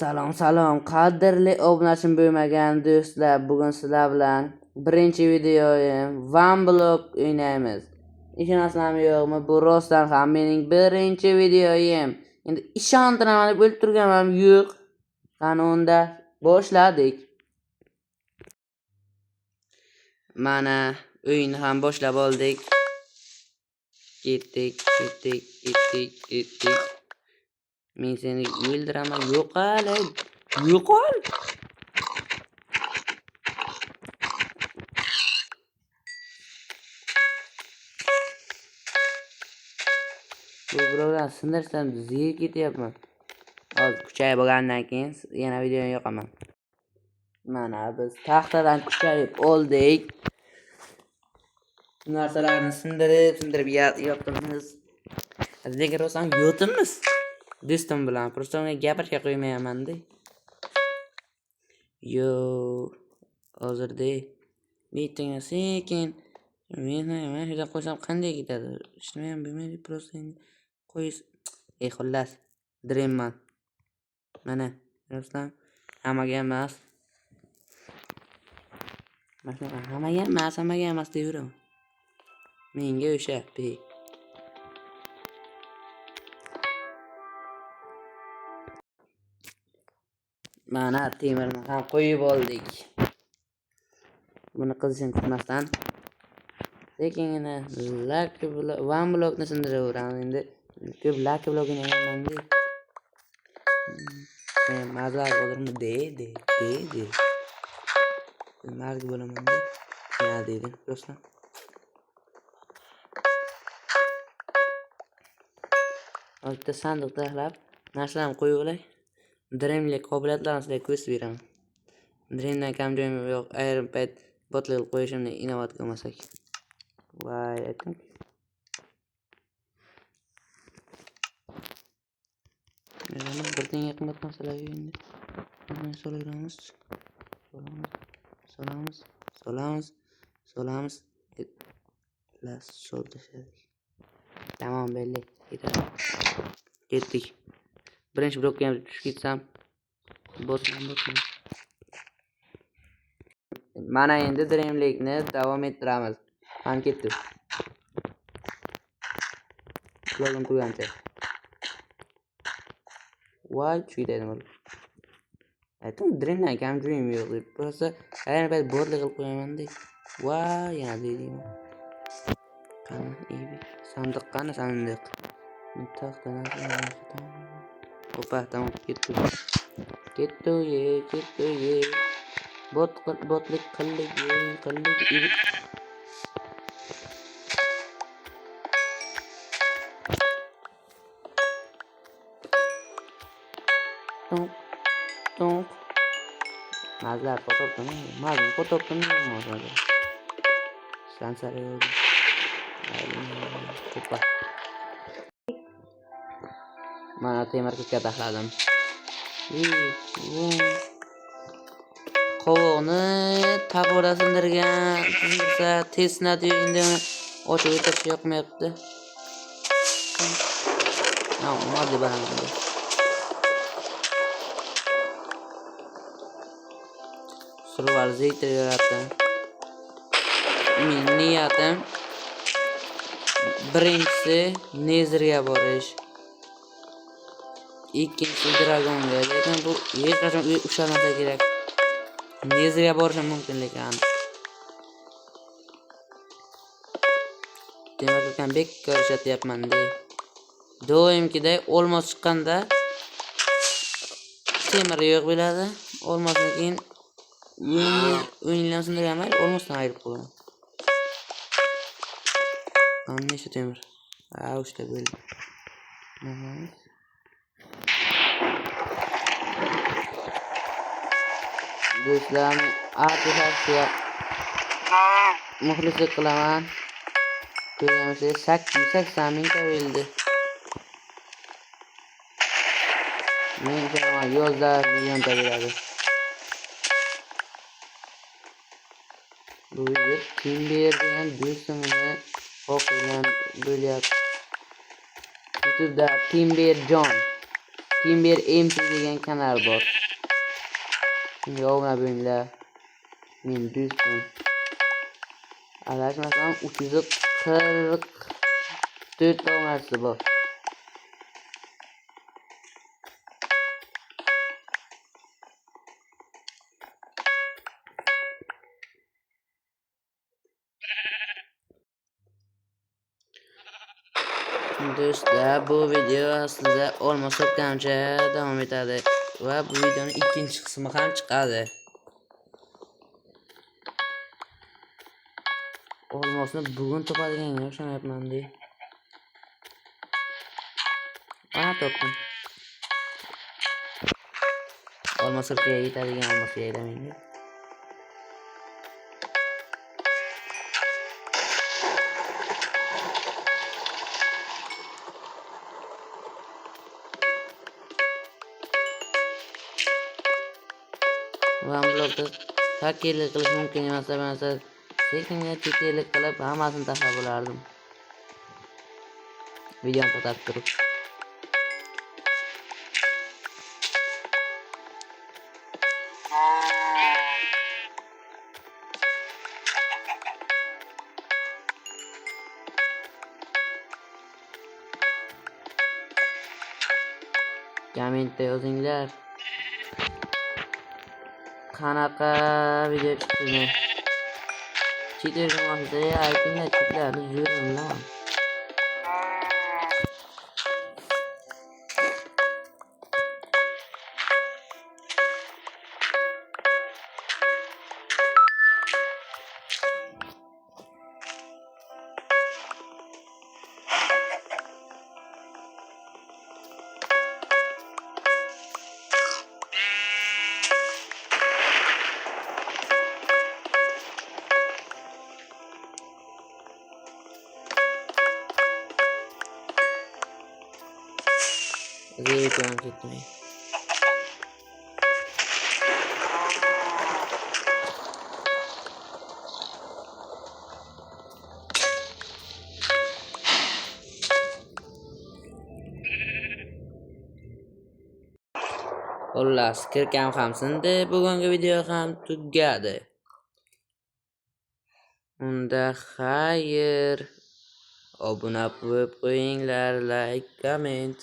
Salom, qadrli obunachim bo'lmagan do'stlar, bugun sizlar bilan birinchi videoyim One Block o'ynaymiz. Ishonasizlarmi yo'qmi? Bu rostdan ham mening birinchi videoyim. Endi ishontiraman deb o'lib turganim yo'q. Qani unda boshladik. Mana o'yinni ham boshlab oldik. Ketdik. Men seni o'ldiraman. Yo'qol. Bu birovlar sindirsam ziyib ketyapman. Hozir kuchayib bo'lgandan keyin yana videoni yoqaman. Mana biz taxtadan kuchayib oldik. Narsalarni sindirib yoqamiz. Lekin rostdan yotimiz. Do'stim bilan просто unga gapirishga qo'ymayman-da. Yo, hozirda bittaga sekin men shunday qo'ysam qanday ketadi? Ishni ham bilmaydi, просто endi qo'yish. Xullas, Dreamman. Mana, rostdan hammaga emas. Hammaga emas deyveraman. Menga o'sha bek. Mana temirni ham qo'yib oldik. Buni qizishini kutmasdan sekingina One Blockni sindiraveraman endi. Ko'p Lucky Block o'ynaganman-da. Mazza bo'larmi? De. Marg bo'laman-da. Ya deydi, rostdan. Bitta sandiq taxlab, narsalarni qo'yib olay. Dreamlik qobiliyatlarini sizlarga ko'rsatib beraman. Dreamdan kam joyim yo'q. Ayrim payt botlar qo'yishimni inobat qilmasak. Voy, ayting. Mana birdan yaqinlab narsalarga endi. Mana solaveramiz. Solamiz. Las sol tashladik. Tamam, belli. Ketdik. Birinchi blokka ham tushib ketsam, bosman. Mana endi Dreamlikni davom ettiramiz. Ham ketdi. Blogim tugancha. Voy, tushib ketadi mana. Ayting, Dreamdan kam joyim yo'q deb. Просто ayni payt botlik qilib qo'yaman-da. Voy, yana deydim. Qani, sandiq qani sandiq. Taxtadan Opa, tamam, ketdi. Botlik qildik. Tonk. Mazlar potopdimi? Mazlar. Sansar yo'q. Opa. Mana temir kuchga taxladim. Qovoqni taqoda sindirsa tesnadi endi ochib o'tirish yoqmayapti. Nima deb baraman. Survival zeytir yaratdim. Men niyatim birinchisi Nezerga borish. Ikkinchisi Dragonga. Lekin bu hech qachon ushalmasa kerak. Nezerga borishim mumkin lekin. Demakkan bekkor ishlatyapman-da. Doimkiday olmos chiqqanda temir yo'q bo'ladi. Olmosdan keyin o'yinlarni sindirgaman, olmosdan ayirib qo'yaman. Ana shu temir. Uchta bo'ldi. Do'stlarni artifaksiya muxlislik qilaman. Ko'rganimizda 80 mingta bo'ldi. Men ham yozda millionta bo'ladi. Bu video Timber degan do'stimni xohlagan bo'lyapti. YouTube'da Timber John Timber MC degan kanal bor. Shunga obuna bo'linglar. Men do'stim. Adashmasam 344 ta obunachisi bor. Do'stlar, bu video aslida olmos topgancha davom etadi va bu videoning ikkinchi qismi ham chiqadi. Olmosni bugun topadiganga ishonyapman-da. Ana topdim. Olmos sirqiga yetadigan olmosga aylamaydi. Van blokda hakerlik qilish mumkin emas, bo'lmasa sekinga chekerlik qilib hammasini tashlab bo'lardim. Videoni to'xtatib turib. Kommentda yozinglar. Qanaqa video chiqdimi? Cheat o'rganmasda aytinglar, cheatlarni zo'rman. Zero ko'rib ketdim. Xullas, kirkam ham sindi, bugungi video ham tugadi. Unda xayr. Obuna bo'lib qo'yinglar, like, comment.